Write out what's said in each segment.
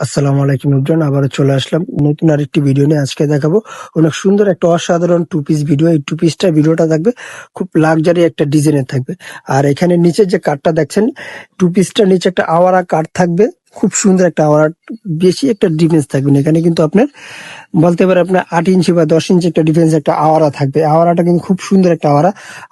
আসসালামু আলাইকুম এভরিওয়ান, আবারও চলে আসলাম নতুন আরেকটি ভিডিও নিয়ে। আজকে দেখাবো অনেক সুন্দর একটা অসাধারণ টু পিস ভিডিও। এই টু পিসটা ভিডিওটা থাকবে খুব লাক্সারি একটা ডিজাইনের থাকবে। আর এখানে নিচে যে কাঠটা দেখছেন, টু পিসটার নিচে একটা আওয়ারা কাঠ থাকবে, খুব সুন্দর একটা আওয়ারা, বেশি একটা ডিফেন্স থাকবে না। এখানে কিন্তু আপনার বলতে পারে আপনার 8 ইঞ্চি বা 10 ইঞ্চি একটা ডিফেন্স একটা আওয়ারা থাকবে। আওয়ারাটা কিন্তু খুব সুন্দর একটা আওয়ারা।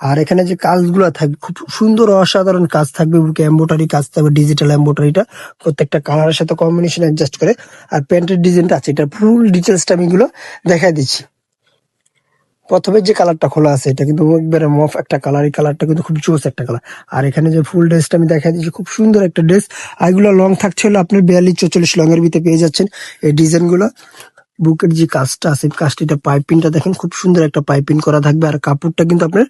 আর এখানে যে কাজগুলো থাকবে খুব সুন্দর অসাধারণ কাজ থাকবে, বুকে এম্বোটারি কাজ থাকবে, ডিজিটাল এম্বোটারিটা প্রত্যেকটা কালারের সাথে কম্বিনেশন অ্যাডজাস্ট করে। আর প্যান্টের ডিজাইনটা আছে, এটা ফুল ডিটেলসটা আমি এগুলো দেখাই দিচ্ছি। প্রথমে যে কালারটা খোলা আছে এটা কিন্তু একবারে মফ একটা কালার, এই কালারটা কিন্তু খুব জোস একটা কালার। আর এখানে যে ফুল ড্রেসটা আমি দেখাই দিচ্ছি, খুব সুন্দর একটা ড্রেস। আর এগুলো লং থাকছে হলো আপনার 42-44 লং এর ভিতরে পেয়ে যাচ্ছেন এই ডিজাইনগুলো। বুকের যে কাজটা আছে, কাজটা পাইপিংটা দেখেন, খুব সুন্দর একটা পাইপিং করা থাকবে। আর কাপড়টা কিন্তু আপনার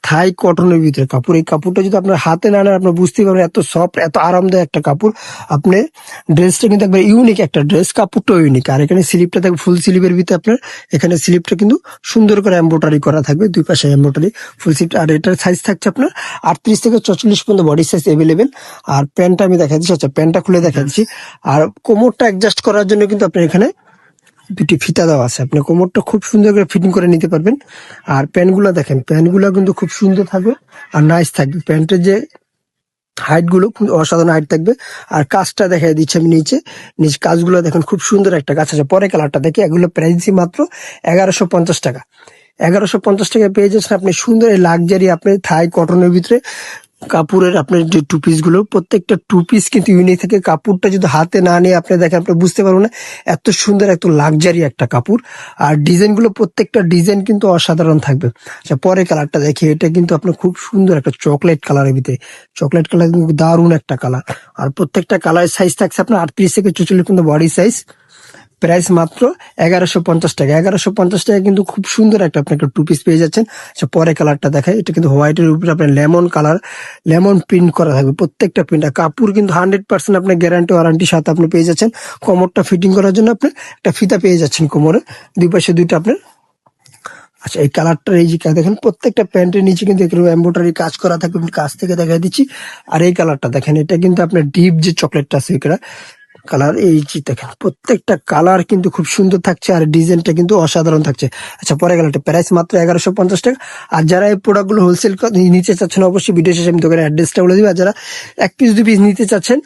থাই কটনের ভিতরে কাপড়। এই কাপড়টা যদি আপনার হাতে না নেন আপনার বুঝতেই পারবেন এত সফট, এত আরামদায়ক একটা কাপড়। আপনি ড্রেসটা কিন্তু একবার ইউনিক একটা ড্রেস, কাপড়টাও ইউনিক। আর এখানে স্লিপটা থাকবে ফুল স্লিপের ভিতরে আপনার, এখানে স্লিপটা কিন্তু সুন্দর করে এমব্রয়ডারি করা থাকবে, দুই পাশে এমব্রয়ডারি ফুল স্লিপ। আর এটার সাইজ থাকছে আপনার 38 থেকে 44 পর্যন্ত বডি সাইজ অ্যাভেলেবেল। আর প্যান্টটা আমি দেখা দিচ্ছি, আচ্ছা প্যান্টটা খুলে দেখা দিচ্ছি। আর কোমরটা অ্যাডজাস্ট করার জন্য কিন্তু আপনার এখানে দুটি ফিতা দেওয়া আছে, আপনি কোমরটা খুব সুন্দর করে ফিটিং করে নিতে পারবেন। আর প্যান্টগুলো দেখেন, প্যান্টগুলো কিন্তু খুব সুন্দর থাকবে আর নাইস থাকবে। প্যান্টের যে হাইট গুলো অসাধারণ হাইট থাকবে। আর কাজটা দেখাই দিচ্ছি আমি নিচে কাজগুলো দেখেন, খুব সুন্দর একটা কাজ আছে। পরে কালারটা দেখি, এগুলো প্রাইস মাত্র 1150 টাকা। 1150 টাকায় পেয়ে যাচ্ছেন আপনি সুন্দর এই লাক্সারি আপনি থাই কটনের ভিতরে কাপড়ের আপনার যে টু পিস গুলো, প্রত্যেকটা টু পিস কিন্তু ইউনিক থেকে। কাপড়টা যদি হাতে না নিয়ে আপনি দেখেন আপনি বুঝতে পারবেন না এত সুন্দর এত লাক্সারি একটা কাপড়। আর ডিজাইন গুলো প্রত্যেকটা ডিজাইন কিন্তু অসাধারণ থাকবে। আচ্ছা পরে কালারটা দেখি, এটা কিন্তু আপনার খুব সুন্দর একটা চকলেট কালারের ভিতরে, চকলেট কালার কিন্তু দারুণ একটা কালার। আর প্রত্যেকটা কালারের সাইজ থাকছে আপনার 38 থেকে 44 কিন্তু বডি সাইজ। প্রাইস মাত্র 1150 টাকা। 1150 টাকা কিন্তু খুব সুন্দর একটা আপনি একটা টু পিস পেয়ে যাচ্ছেন। আচ্ছা পরে কালারটা দেখায়, এটা কিন্তু হোয়াইটের উপরে আপনার লেমন কালার, লেমন প্রিন্ট করা থাকবে প্রত্যেকটা প্রিন্ট। আর কাপড় কিন্তু 100% আপনার গ্যারান্টি ওয়ারান্টির সাথে আপনি পেয়ে যাচ্ছেন। কোমরটা ফিটিং করার জন্য আপনি একটা ফিতা পেয়ে যাচ্ছেন কোমরে, দুই পাশে দুইটা আপনার। আচ্ছা এই কালারটা এই যে দেখেন, প্রত্যেকটা প্যান্টের নিচে কিন্তু এরকম এমব্রয়ডারি কাজ করা থাকবে, আমি কাছ থেকে দেখাই দিচ্ছি। আর এই কালারটা দেখেন, এটা কিন্তু আপনার ডিপ যে চকলেটটা আছে এটা কালার, এই যে দেখেন প্রত্যেকটা কালার কিন্তু খুব সুন্দর থাকছে। আর ডিজাইনটা কিন্তু অসাধারণ থাকছে। আচ্ছা পরে কালারটা প্রাইস মাত্র 1150 টাকা। আর যারা এই প্রোডাক্টগুলো হোলসেল নিতে চাচ্ছেন অবশ্যই ভিডিও শেষে আমি দোকানের অ্যাড্রেসটা বলে দিবি। আর যারা 1 পিস 2 পিস নিতে চাচ্ছেন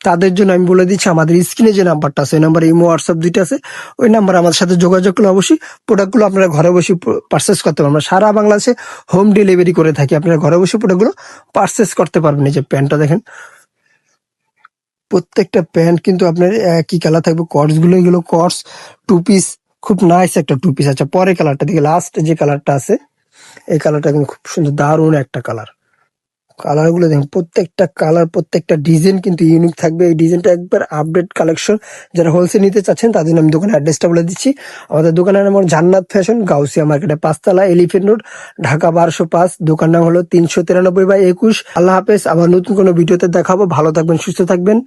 তাদের জন্য আমি বলে দিচ্ছি, আমাদের স্ক্রিনে যে নাম্বারটা আছে ওই নাম্বারে ইমো হোয়াটসঅ্যাপ দুইটা আছে, ওই নাম্বারে আমাদের সাথে যোগাযোগ করলে অবশ্যই প্রোডাক্টগুলো আপনারা ঘরে বসে পারচেস করতে পারবেন। আমরা সারা বাংলাদেশে হোম ডেলিভারি করে থাকি, আপনারা ঘরে বসে প্রোডাক্টগুলো পারচেস করতে পারবেন। এই যে প্যান্টটা দেখেন, প্রত্যেকটা প্যান্ট কিন্তু আপনার একই কালার থাকবে। কর্স গুলো এগুলো কর্স টু পিস, খুব নাইস একটা টু পিস। আচ্ছা পরে কালারটা দিকে, লাস্ট যে কালারটা আছে এই কালারটা কিন্তু খুব সুন্দর দারুণ একটা কালার। কালার গুলো দেখুন, প্রত্যেকটা কালার প্রত্যেকটা ডিজাইন কিন্তু ইউনিক থাকবে। এই ডিজাইনটা একবার আপডেট কালেকশন। যারা হোলসেল নিতে চাচ্ছেন তাদের জন্য আমি দোকানের অ্যাড্রেসটা বলে দিচ্ছি। আমাদের দোকানের নাম হলো জান্নাত ফ্যাশন, গাউসিয়া মার্কেটে 5 তলা, এলিফেন্ট রোড, ঢাকা 1205। দোকান নাম হলো 393/21। আল্লাহ হাফেজ। আবার নতুন কোনো ভিডিওতে দেখাবো। ভালো থাকবেন, সুস্থ থাকবেন।